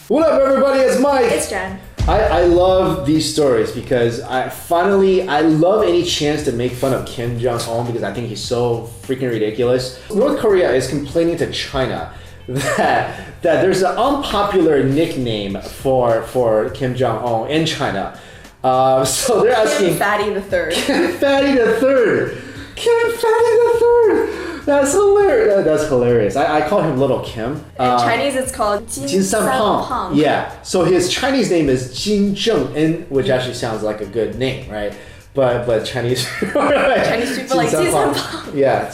What up, everybody? It's Mike. It's Jen. I love these stories because I love any chance to make fun of Kim Jong-un because I think he's so freaking ridiculous. North Korea is complaining to China that there's an unpopular nickname for Kim Jong-un in China. So they're asking... Kim Fatty the Third. Kim Fatty the Third. Kim Fatty the Third. That's hilarious. That's hilarious. I call him Little Kim. In Chinese, it's called Jin San Pang. Yeah. So his Chinese name is Jin Zheng, which actually sounds like a good name, right? But Chinese Chinese people like Jin San Pang. Yeah,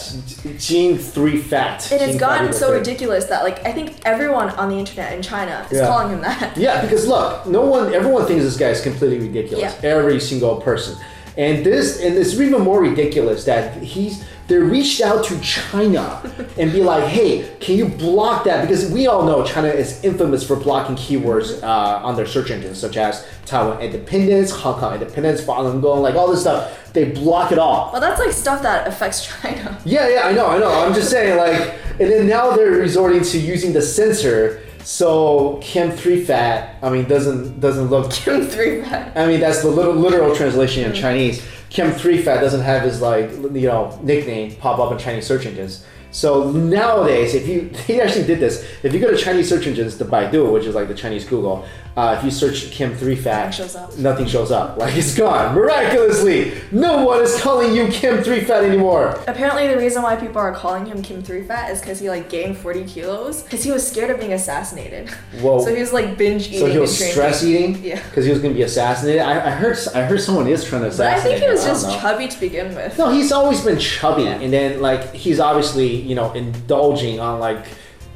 Jin 3 fat. It has gotten so ridiculous that I think everyone on the internet in China is calling him that. Yeah, because look, everyone thinks this guy is completely ridiculous. Yeah. Every single person. And it's even more ridiculous that they reached out to China and be like, hey, can you block that? Because we all know China is infamous for blocking keywords on their search engines, such as Taiwan independence, Hong Kong independence, Falun Gong, like all this stuff. They block it all. Well, that's like stuff that affects China. Yeah, I know. I'm just saying, and then now they're resorting to using the censor. So Kim 3 fat, doesn't look... Kim 3 fat. That's the literal translation in Chinese. Kim 3 fat doesn't have his nickname pop up in Chinese search engines. So nowadays, he actually did this. If you go to Chinese search engines, the Baidu, which is like the Chinese Google, if you search Kim 3 fat, nothing shows up. It's gone. Miraculously, no one is calling you Kim 3 fat anymore. Apparently, the reason why people are calling him Kim 3 fat is because he gained 40 kilos because he was scared of being assassinated. Whoa. So he was binge eating. So he was stress eating? Yeah. Because he was going to be assassinated? I heard someone is trying to assassinate him. But I think he was just chubby to begin with. No, he's always been chubby. Yeah. And then he's obviously, indulging on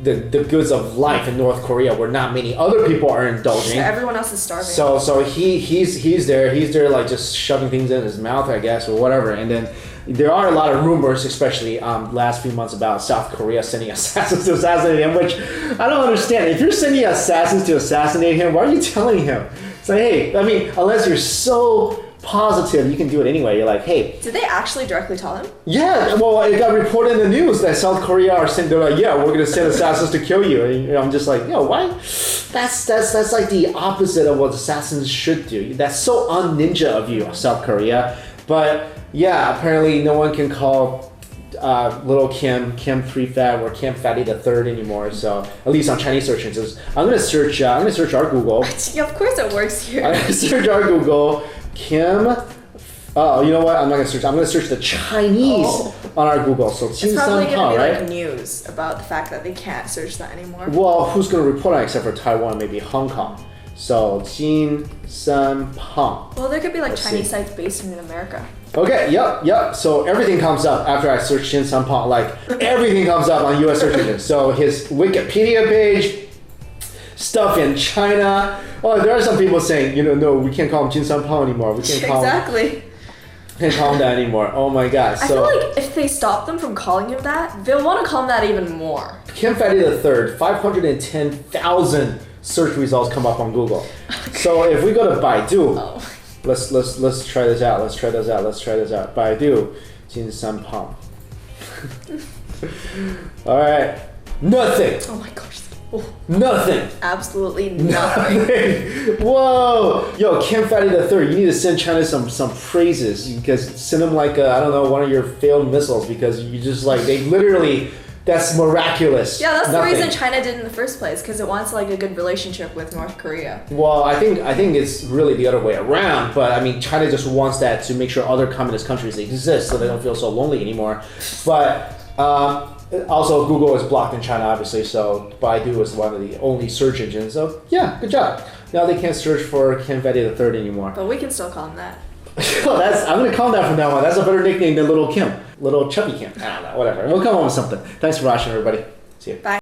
the goods of life in North Korea where not many other people are indulging. So everyone else is starving. So he's there just shoving things in his mouth, I guess, or whatever. And then there are a lot of rumors, especially last few months, about South Korea sending assassins to assassinate him, which I don't understand. If you're sending assassins to assassinate him, why are you telling him? It's like, hey, unless you're so positive you can do it anyway. You're like, hey. Did they actually directly tell him? Yeah, well, it got reported in the news that South Korea are saying, they're like, yeah, we're going to send assassins to kill you. And I'm just like, why? That's like the opposite of what assassins should do. That's so un-ninja of you, South Korea. But yeah, apparently no one can call little Kim 3 fat or Kim Fatty the Third anymore. So at least on Chinese search engines, I'm gonna search our Google. Yeah, of course it works here. I'm gonna search our Google. Kim. Oh, you know what? I'm not gonna search. I'm gonna search the Chinese on our Google. So Jin San Pang, right? It's probably gonna be news about the fact that they can't search that anymore. Well, who's gonna report on it except for Taiwan, maybe Hong Kong? So Jin San Pang. Well, there could be Chinese sites based in America. Okay, yep. So everything comes up after I search Jin San Pang. Everything comes up on U.S. search engines. So his Wikipedia page, stuff in China. Oh, there are some people saying, no, we can't call him Jin San Pang anymore. We can't call him. Can't call him that anymore. Oh my God. I feel like if they stop them from calling him that, they'll want to call him that even more. Kim Fatty the Third, 510,000 search results come up on Google. Okay. So if we go to Baidu, let's try this out. Let's try this out. Baidu, Jin San Pang. All right. Nothing. Oh my gosh. Nothing. Absolutely nothing. Whoa. Yo, Kim Fatty the Third, you need to send China some praises because send them I don't know, one of your failed missiles because you just they literally, that's miraculous. Yeah, that's nothing. The reason China did in the first place because it wants a good relationship with North Korea. Well, I think it's really the other way around, but China just wants that to make sure other communist countries exist so they don't feel so lonely anymore. But also, Google is blocked in China, obviously, so Baidu is one of the only search engines. So, yeah, good job. Now they can't search for Kim Fatty the Third anymore. But we can still call him that. I'm going to call him that from now on. That's a better nickname than Little Kim. Little Chubby Kim. I don't know, whatever. We'll come up with something. Thanks for watching, everybody. See you. Bye.